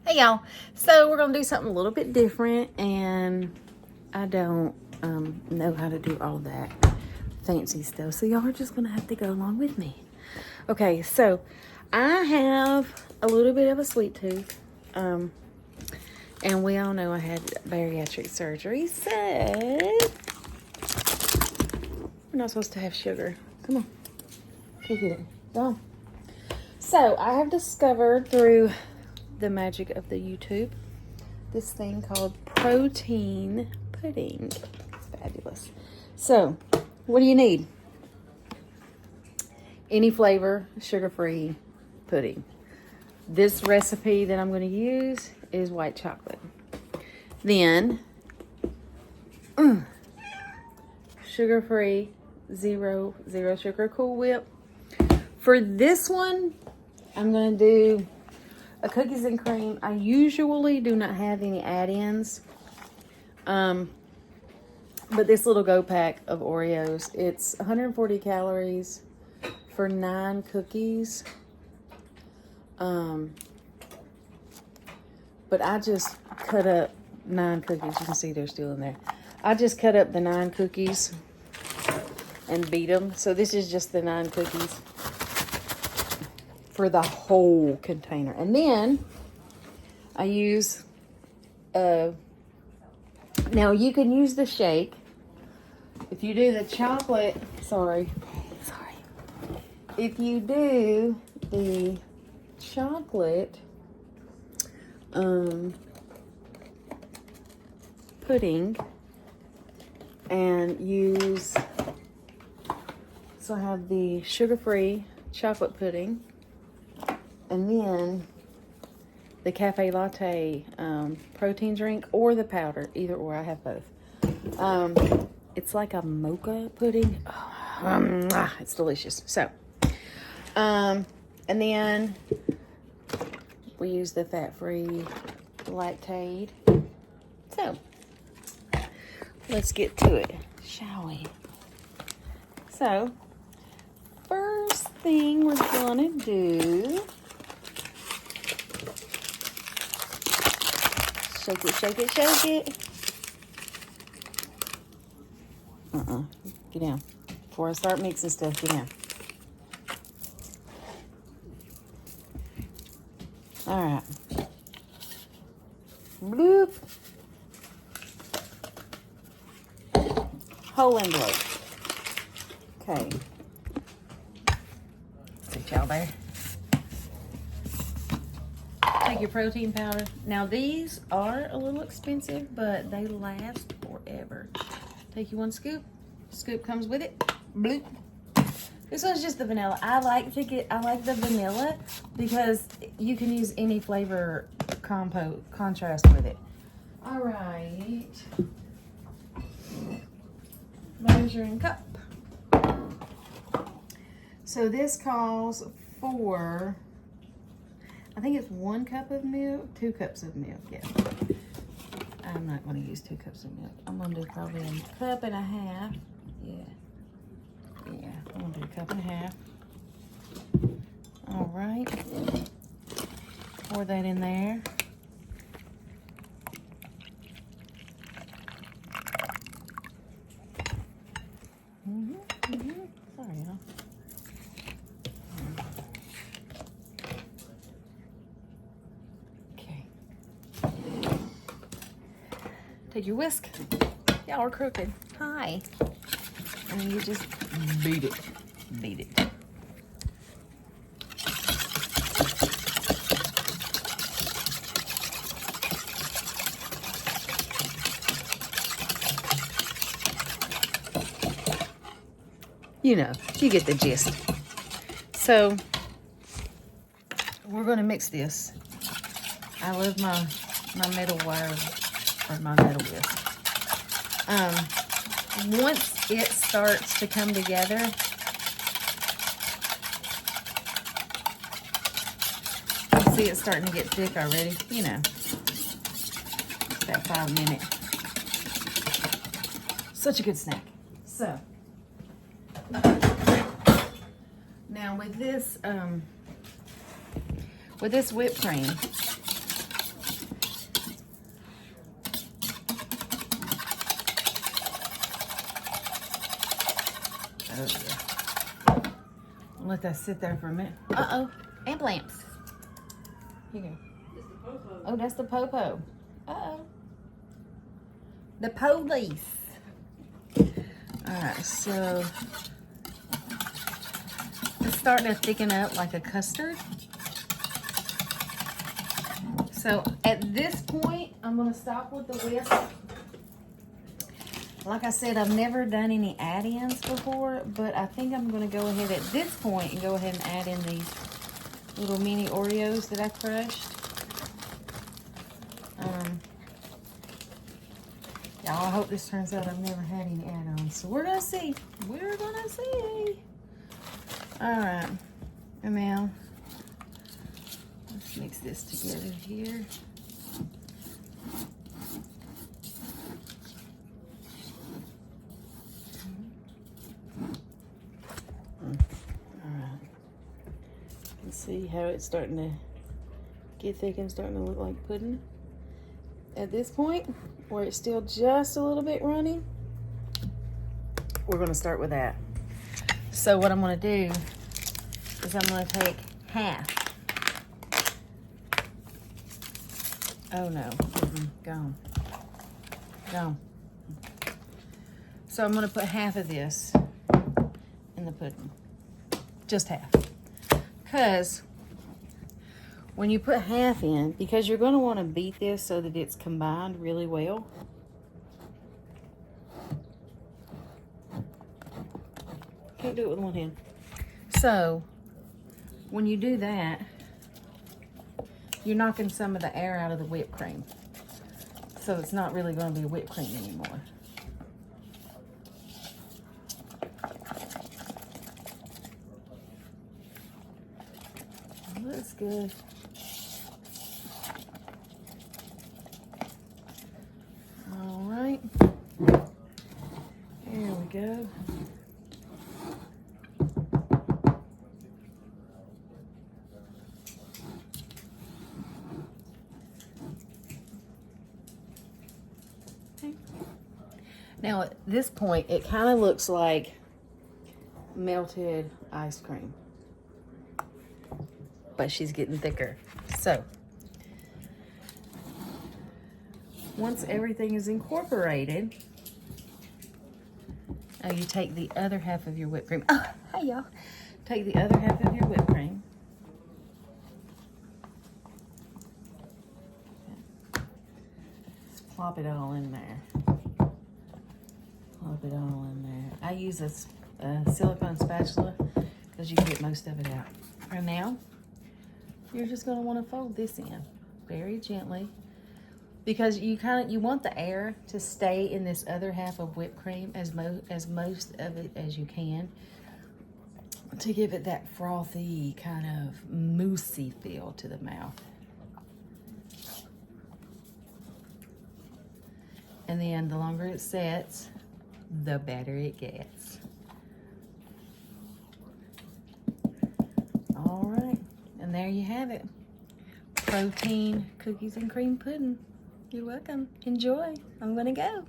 Hey y'all, so we're gonna do something a little bit different, and I don't know how to do all that fancy stuff, so y'all are just gonna have to go along with me. Okay, so I have a little bit of a sweet tooth, and we all know I had bariatric surgery, so we're not supposed to have sugar. Come on, go get it. Go on. So I have discovered through the magic of the YouTube this thing called protein pudding. It's fabulous. So what do you need? Any flavor, sugar-free pudding. This recipe that I'm going to use is white chocolate. Then sugar-free, zero sugar Cool Whip. For this one, I'm going to do a cookies and cream. I usually do not have any add-ins. But this little go pack of Oreos, it's 140 calories for 9 cookies. But I just cut up 9 cookies. You can see they're still in there. I just cut up the 9 cookies and beat them. So this is just the 9 cookies for the whole container. And then I use now you can use the shake. If you do the chocolate, sorry. If you do the chocolate pudding and use, so I have the sugar-free chocolate pudding, and then the cafe latte protein drink, or the powder, either or. I have both. It's like a mocha pudding. It's delicious. So, and then we use the fat-free Lactaid. So, let's get to it, shall we? So, first thing we're gonna do, shake it. Get down. Before I start mixing stuff, get down. All right. Bloop. Whole envelope. Okay. Sit y'all there. Take your protein powder. Now these are a little expensive, but they last forever. Take you 1 scoop. Scoop comes with it. Bloop. This one's just the vanilla. I like the vanilla because you can use any flavor contrast with it. All right. Measuring cup. So this calls for, I think it's 1 cup of milk, 2 cups of milk. Yeah. I'm not going to use 2 cups of milk. I'm going to do probably a cup and a half. Yeah, I'm going to do a cup and a half. All right. Pour that in there. Sorry, y'all. Okay. Take your whisk. Y'all are crooked. Hi. And you just beat it. You know, you get the gist. So, we're going to mix this. I love my metal wire, or my metal whisk. Once it starts to come together, you see it's starting to get thick already. You know, that 5 minute. Such a good snack. So, now with this whipped cream, Let that sit there for a minute. Uh-oh, amp lamps. Here you go. Oh, that's the popo. Uh-oh. The police. Alright, so it's starting to thicken up like a custard. So at this point, I'm going to stop with the whisk. Like I said, I've never done any add-ins before, but I think I'm going to go ahead at this point and go ahead and add in these little mini Oreos that I crushed. Y'all, I hope this turns out I've never had any add-ons. So we're going to see. We're going to see. All right. And now, let's mix this together here. See how it's starting to get thick and starting to look like pudding. At this point, where it's still just a little bit runny, we're going to start with that. So what I'm going to do is I'm going to take half. Oh no, gone. Gone. So I'm going to put half of this in the pudding. Just half. Because when you put half in, because you're going to want to beat this so that it's combined really well. Can't do it with one hand. So when you do that, you're knocking some of the air out of the whipped cream. So it's not really going to be whipped cream anymore. Looks good. All right. Here we go. Okay. Now at this point, it kind of looks like melted ice cream. But she's getting thicker. So once everything is incorporated, now you take the other half of your whipped cream. Oh, hey y'all. Take the other half of your whipped cream. Just plop it all in there. Plop it all in there. I use a silicone spatula because you can get most of it out. And now, you're just going to want to fold this in very gently because you want the air to stay in this other half of whipped cream as most of it as you can to give it that frothy kind of moussey feel to the mouth. And then the longer it sets, the better it gets. All right. And there you have it. Protein cookies and cream pudding. You're welcome. Enjoy. I'm gonna go.